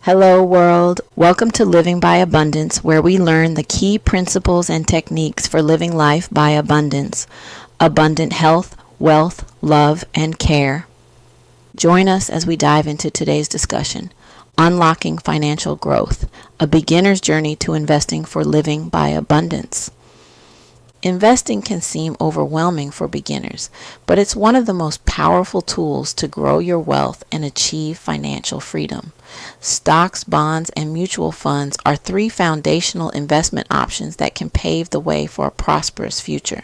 Hello, world. Welcome to Living by Abundance, where we learn the key principles and techniques for living life by abundance. Abundant health, wealth, love, and care. Join us as we dive into today's discussion, Unlocking Financial Growth, a beginner's journey to investing for living by abundance. Investing can seem overwhelming for beginners, but it's one of the most powerful tools to grow your wealth and achieve financial freedom. Stocks, bonds, and mutual funds are three foundational investment options that can pave the way for a prosperous future.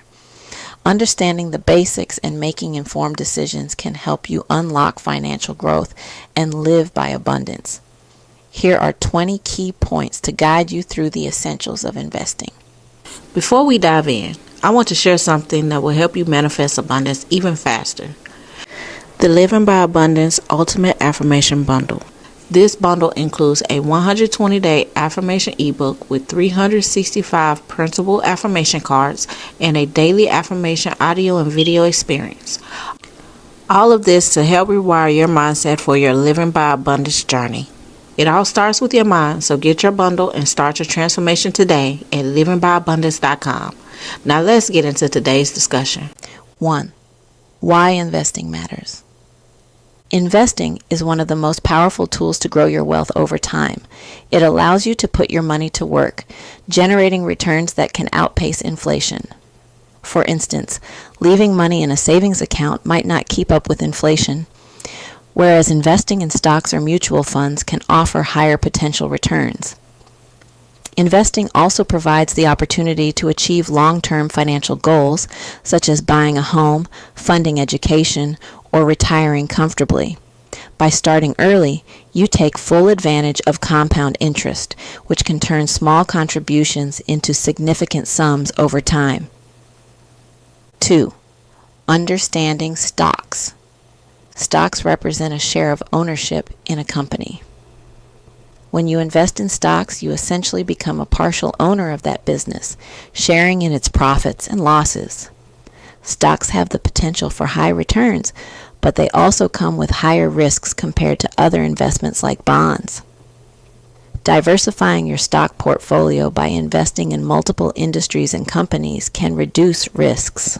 Understanding the basics and making informed decisions can help you unlock financial growth and live by abundance. Here are 20 key points to guide you through the essentials of investing. Before we dive in, I want to share something that will help you manifest abundance even faster. The Living by Abundance Ultimate Affirmation Bundle. This bundle includes a 120-day affirmation ebook with 365 printable affirmation cards and a daily affirmation audio and video experience. All of this to help rewire your mindset for your Living by Abundance journey. It all starts with your mind, so get your bundle and start your transformation today at livingbyabundance.com. Now let's get into today's discussion. 1. Why investing matters. Investing is one of the most powerful tools to grow your wealth over time. It allows you to put your money to work, generating returns that can outpace inflation. For instance, leaving money in a savings account might not keep up with inflation, whereas investing in stocks or mutual funds can offer higher potential returns. Investing also provides the opportunity to achieve long-term financial goals, such as buying a home, funding education, or retiring comfortably. By starting early, you take full advantage of compound interest, which can turn small contributions into significant sums over time. 2. Understanding stocks. Stocks represent a share of ownership in a company. When you invest in stocks, you essentially become a partial owner of that business, sharing in its profits and losses. Stocks have the potential for high returns, but they also come with higher risks compared to other investments like bonds. Diversifying your stock portfolio by investing in multiple industries and companies can reduce risks.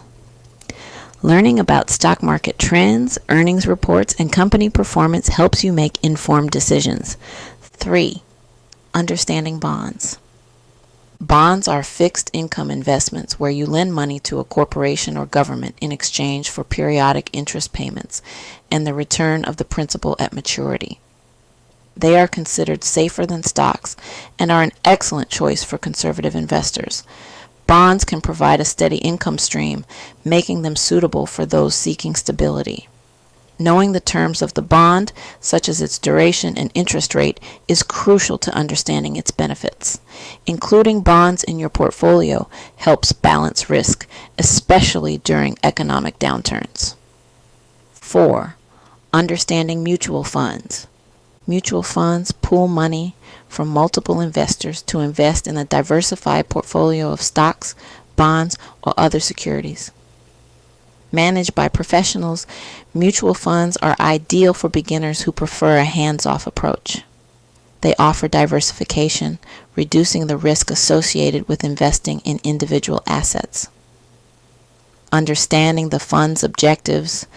Learning about stock market trends, earnings reports, and company performance helps you make informed decisions. 3. Understanding bonds. Bonds are fixed income investments where you lend money to a corporation or government in exchange for periodic interest payments and the return of the principal at maturity. They are considered safer than stocks and are an excellent choice for conservative investors. Bonds can provide a steady income stream, making them suitable for those seeking stability. Knowing the terms of the bond, such as its duration and interest rate, is crucial to understanding its benefits. Including bonds in your portfolio helps balance risk, especially during economic downturns. 4. Understanding mutual funds. Mutual funds pool money from multiple investors to invest in a diversified portfolio of stocks, bonds, or other securities. Managed by professionals, mutual funds are ideal for beginners who prefer a hands-off approach. They offer diversification, reducing the risk associated with investing in individual assets. Understanding the fund's objectives,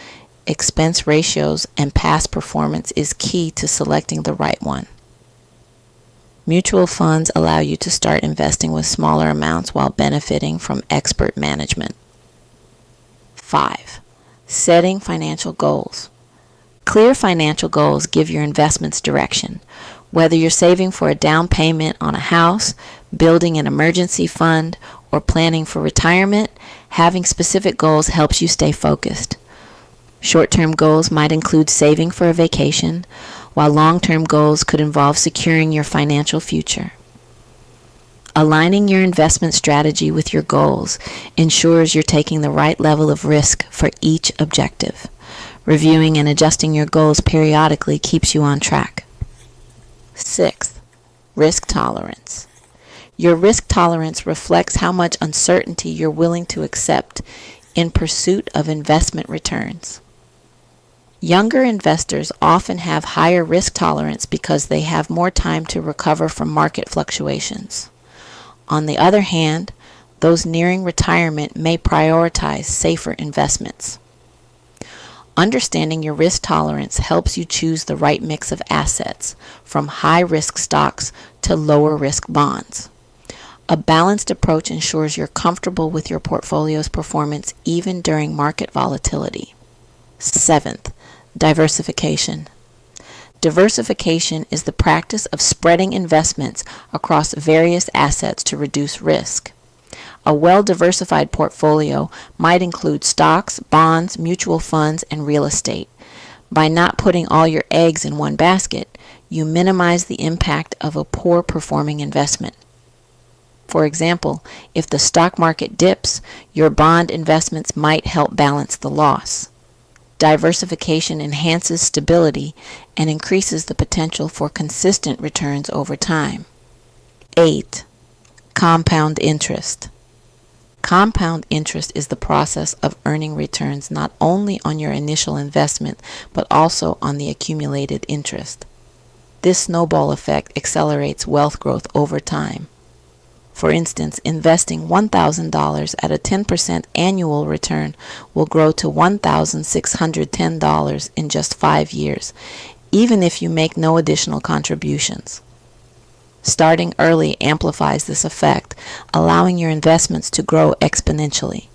expense ratios, and past performance is key to selecting the right one. Mutual funds allow you to start investing with smaller amounts while benefiting from expert management. 5. Setting financial goals. Clear financial goals give your investments direction. Whether you're saving for a down payment on a house, building an emergency fund, or planning for retirement, having specific goals helps you stay focused. Short-term goals might include saving for a vacation, while long-term goals could involve securing your financial future. Aligning your investment strategy with your goals ensures you're taking the right level of risk for each objective. Reviewing and adjusting your goals periodically keeps you on track. 6. Risk tolerance. Your risk tolerance reflects how much uncertainty you're willing to accept in pursuit of investment returns. Younger investors often have higher risk tolerance because they have more time to recover from market fluctuations. On the other hand, those nearing retirement may prioritize safer investments. Understanding your risk tolerance helps you choose the right mix of assets, from high-risk stocks to lower-risk bonds. A balanced approach ensures you're comfortable with your portfolio's performance even during market volatility. Seventh, diversification. Diversification is the practice of spreading investments across various assets to reduce risk. A well-diversified portfolio might include stocks, bonds, mutual funds, and real estate. By not putting all your eggs in one basket, you minimize the impact of a poor performing investment. For example, if the stock market dips, your bond investments might help balance the loss. Diversification enhances stability and increases the potential for consistent returns over time. 8. Compound interest. Compound interest is the process of earning returns not only on your initial investment, but also on the accumulated interest. This snowball effect accelerates wealth growth over time. For instance, investing $1,000 at a 10% annual return will grow to $1,610 in just 5 years, even if you make no additional contributions. Starting early amplifies this effect, allowing your investments to grow exponentially.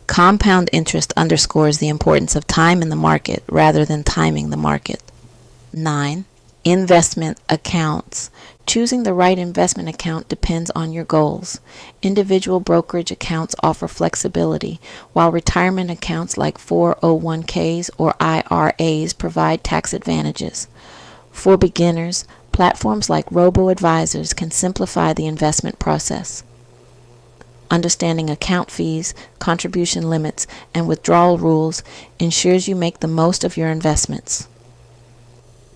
Compound interest underscores the importance of time in the market rather than timing the market. 9. Investment accounts. Choosing the right investment account depends on your goals. Individual brokerage accounts offer flexibility, while retirement accounts like 401ks or IRAs provide tax advantages. For beginners, platforms like robo-advisors can simplify the investment process. Understanding account fees, contribution limits, and withdrawal rules ensures you make the most of your investments.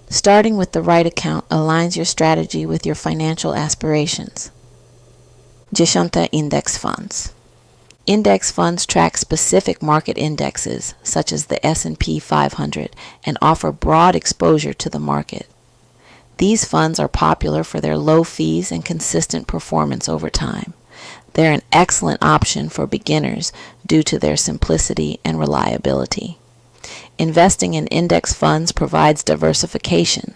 Starting with the right account aligns your strategy with your financial aspirations. 10. Index funds. Index funds track specific market indexes, such as the S&P 500, and offer broad exposure to the market. These funds are popular for their low fees and consistent performance over time. They're an excellent option for beginners due to their simplicity and reliability. Investing in index funds provides diversification,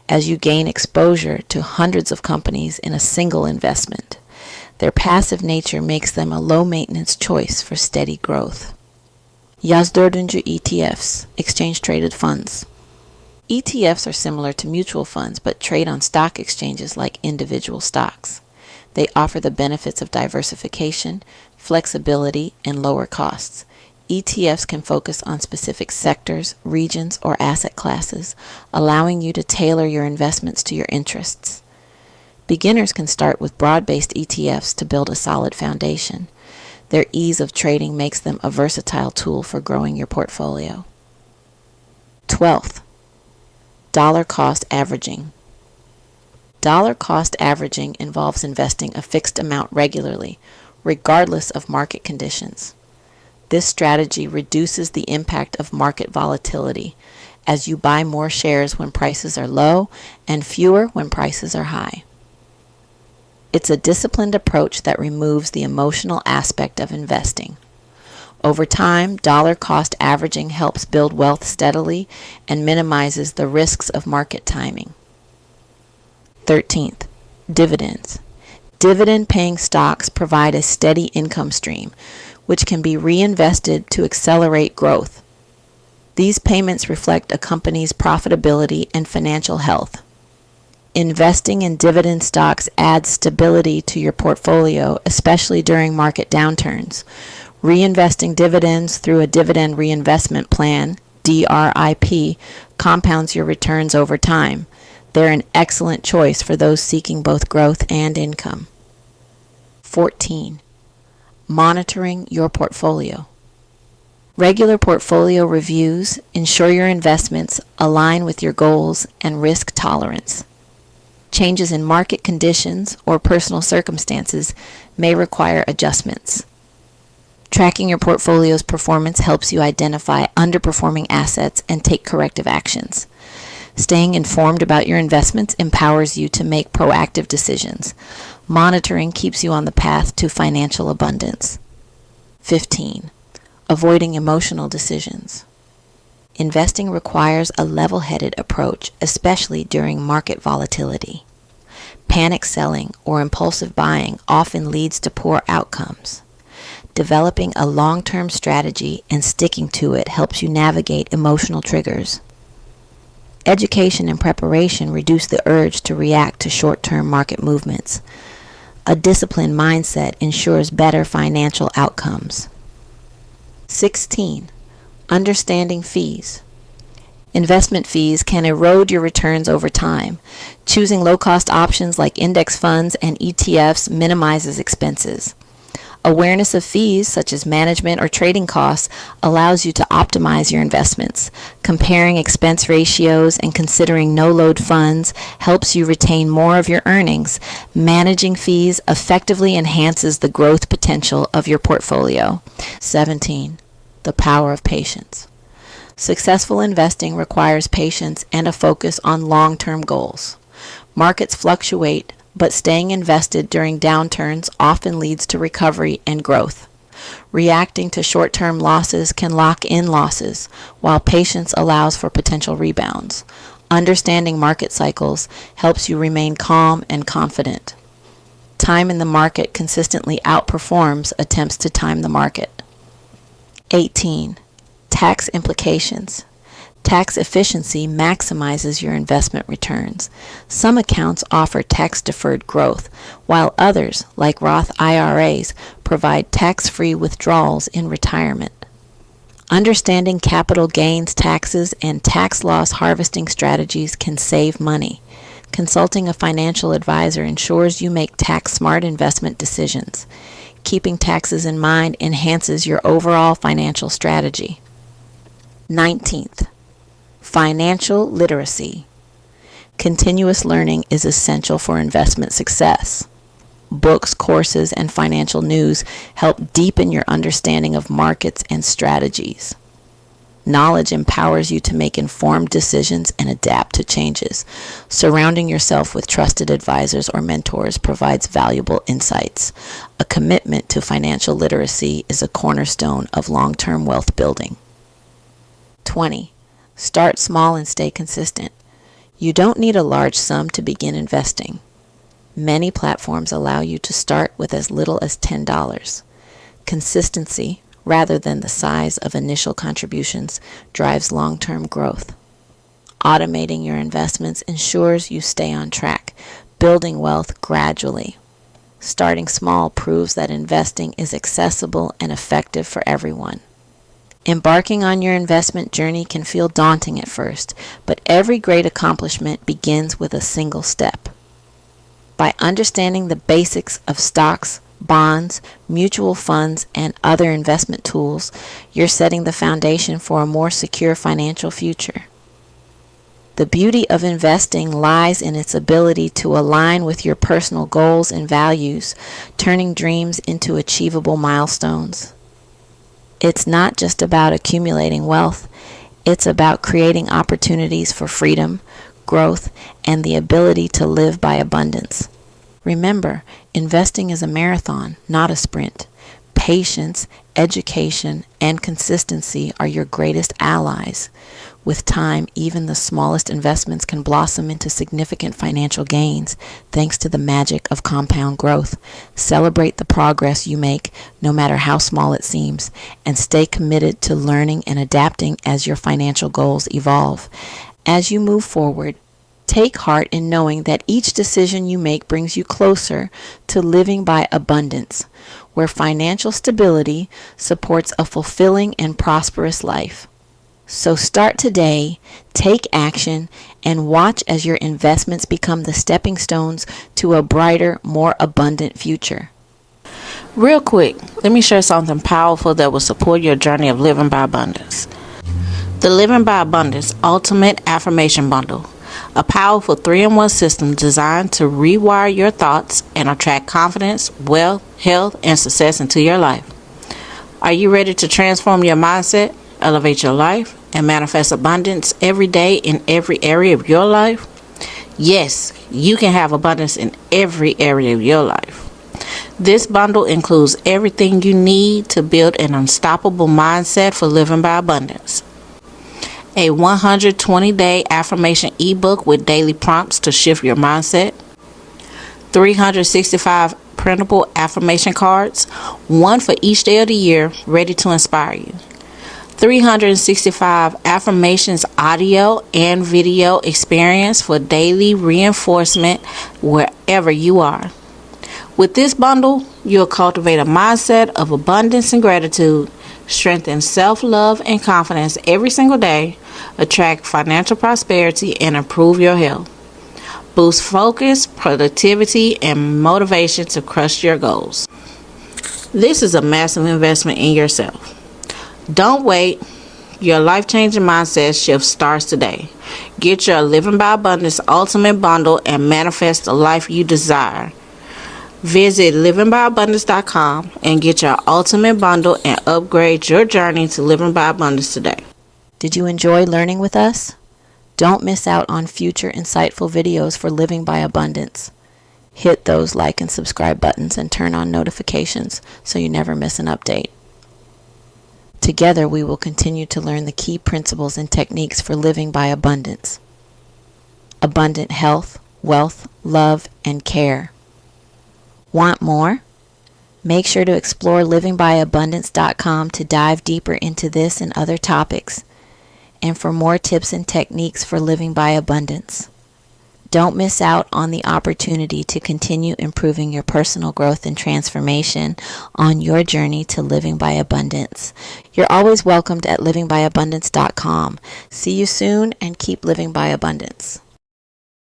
as you gain exposure to hundreds of companies in a single investment. Their passive nature makes them a low-maintenance choice for steady growth. Yaz dördüncü ETFs, exchange-traded funds. ETFs are similar to mutual funds but trade on stock exchanges like individual stocks. They offer the benefits of diversification, flexibility, and lower costs. ETFs can focus on specific sectors, regions, or asset classes, allowing you to tailor your investments to your interests. Beginners can start with broad-based ETFs to build a solid foundation. Their ease of trading makes them a versatile tool for growing your portfolio. 12th, dollar cost averaging. Dollar cost averaging involves investing a fixed amount regularly, regardless of market conditions. This strategy reduces the impact of market volatility, as you buy more shares when prices are low and fewer when prices are high. It's a disciplined approach that removes the emotional aspect of investing. Over time, dollar cost averaging helps build wealth steadily and minimizes the risks of market timing. 13th, dividends. Dividend-paying stocks provide a steady income stream, which can be reinvested to accelerate growth. These payments reflect a company's profitability and financial health. Investing in dividend stocks adds stability to your portfolio, especially during market downturns. Reinvesting dividends through a dividend reinvestment plan, DRIP, compounds your returns over time. They're an excellent choice for those seeking both growth and income. 14. Monitoring your portfolio. Regular portfolio reviews ensure your investments align with your goals and risk tolerance. Changes in market conditions or personal circumstances may require adjustments. Tracking your portfolio's performance helps you identify underperforming assets and take corrective actions. Staying informed about your investments empowers you to make proactive decisions. Monitoring keeps you on the path to financial abundance. 15. Avoiding emotional decisions. Investing requires a level-headed approach, especially during market volatility. Panic selling or impulsive buying often leads to poor outcomes. Developing a long-term strategy and sticking to it helps you navigate emotional triggers. Education and preparation reduce the urge to react to short-term market movements. A disciplined mindset ensures better financial outcomes. 16. Understanding fees. Investment fees can erode your returns over time. Choosing low-cost options like index funds and ETFs minimizes expenses. Awareness of fees, such as management or trading costs, allows you to optimize your investments. Comparing expense ratios and considering no-load funds helps you retain more of your earnings. Managing fees effectively enhances the growth potential of your portfolio. 17. The power of patience. Successful investing requires patience and a focus on long-term goals. Markets fluctuate, but staying invested during downturns often leads to recovery and growth. Reacting to short-term losses can lock in losses, while patience allows for potential rebounds. Understanding market cycles helps you remain calm and confident. Time in the market consistently outperforms attempts to time the market. 18. Tax implications. Tax efficiency maximizes your investment returns. Some accounts offer tax-deferred growth, while others, like Roth IRAs, provide tax-free withdrawals in retirement. Understanding capital gains taxes and tax loss harvesting strategies can save money. Consulting a financial advisor ensures you make tax-smart investment decisions. Keeping taxes in mind enhances your overall financial strategy. 19th. Financial literacy. Continuous learning is essential for investment success. Books, courses, and financial news help deepen your understanding of markets and strategies. Knowledge empowers you to make informed decisions and adapt to changes. Surrounding yourself with trusted advisors or mentors provides valuable insights. A commitment to financial literacy is a cornerstone of long-term wealth building. 20. Start small and stay consistent. You don't need a large sum to begin investing. Many platforms allow you to start with as little as $10. Consistency, rather than the size of initial contributions, drives long-term growth. Automating your investments ensures you stay on track, building wealth gradually. Starting small proves that investing is accessible and effective for everyone. Embarking on your investment journey can feel daunting at first, but every great accomplishment begins with a single step. By understanding the basics of stocks, bonds, mutual funds, and other investment tools, you're setting the foundation for a more secure financial future. The beauty of investing lies in its ability to align with your personal goals and values, turning dreams into achievable milestones. It's not just about accumulating wealth, it's about creating opportunities for freedom, growth, and the ability to live by abundance. Remember, investing is a marathon, not a sprint. Patience, education, and consistency are your greatest allies. With time, even the smallest investments can blossom into significant financial gains, thanks to the magic of compound growth. Celebrate the progress you make, no matter how small it seems, and stay committed to learning and adapting as your financial goals evolve. As you move forward, take heart in knowing that each decision you make brings you closer to living by abundance, where financial stability supports a fulfilling and prosperous life. So start today, take action, and watch as your investments become the stepping stones to a brighter, more abundant future. Real quick, let me share something powerful that will support your journey of living by abundance. The Living by Abundance Ultimate Affirmation Bundle, a powerful 3-in-1 system designed to rewire your thoughts and attract confidence, wealth, health, and success into your life. Are you ready to transform your mindset, elevate your life, and manifest abundance every day in every area of your life? Yes, you can have abundance in every area of your life. This bundle includes everything you need to build an unstoppable mindset for living by abundance. A 120-day affirmation ebook with daily prompts to shift your mindset. 365 printable affirmation cards, one for each day of the year, ready to inspire you. 365 affirmations audio and video experience for daily reinforcement wherever you are. With this bundle, you'll cultivate a mindset of abundance and gratitude, strengthen self-love and confidence every single day, attract financial prosperity, and improve your health. Boost focus, productivity, and motivation to crush your goals. This is a massive investment in yourself. Don't wait. Your life-changing mindset shift starts today. Get your Living by Abundance Ultimate Bundle and manifest the life you desire. Visit livingbyabundance.com and get your Ultimate Bundle and upgrade your journey to Living by Abundance today. Did you enjoy learning with us? Don't miss out on future insightful videos for Living by Abundance. Hit those like and subscribe buttons and turn on notifications so you never miss an update. Together we will continue to learn the key principles and techniques for living by abundance. Abundant health, wealth, love, and care. Want more? Make sure to explore livingbyabundance.com to dive deeper into this and other topics, and for more tips and techniques for living by abundance. Don't miss out on the opportunity to continue improving your personal growth and transformation on your journey to living by abundance. You're always welcomed at livingbyabundance.com. See you soon and keep living by abundance.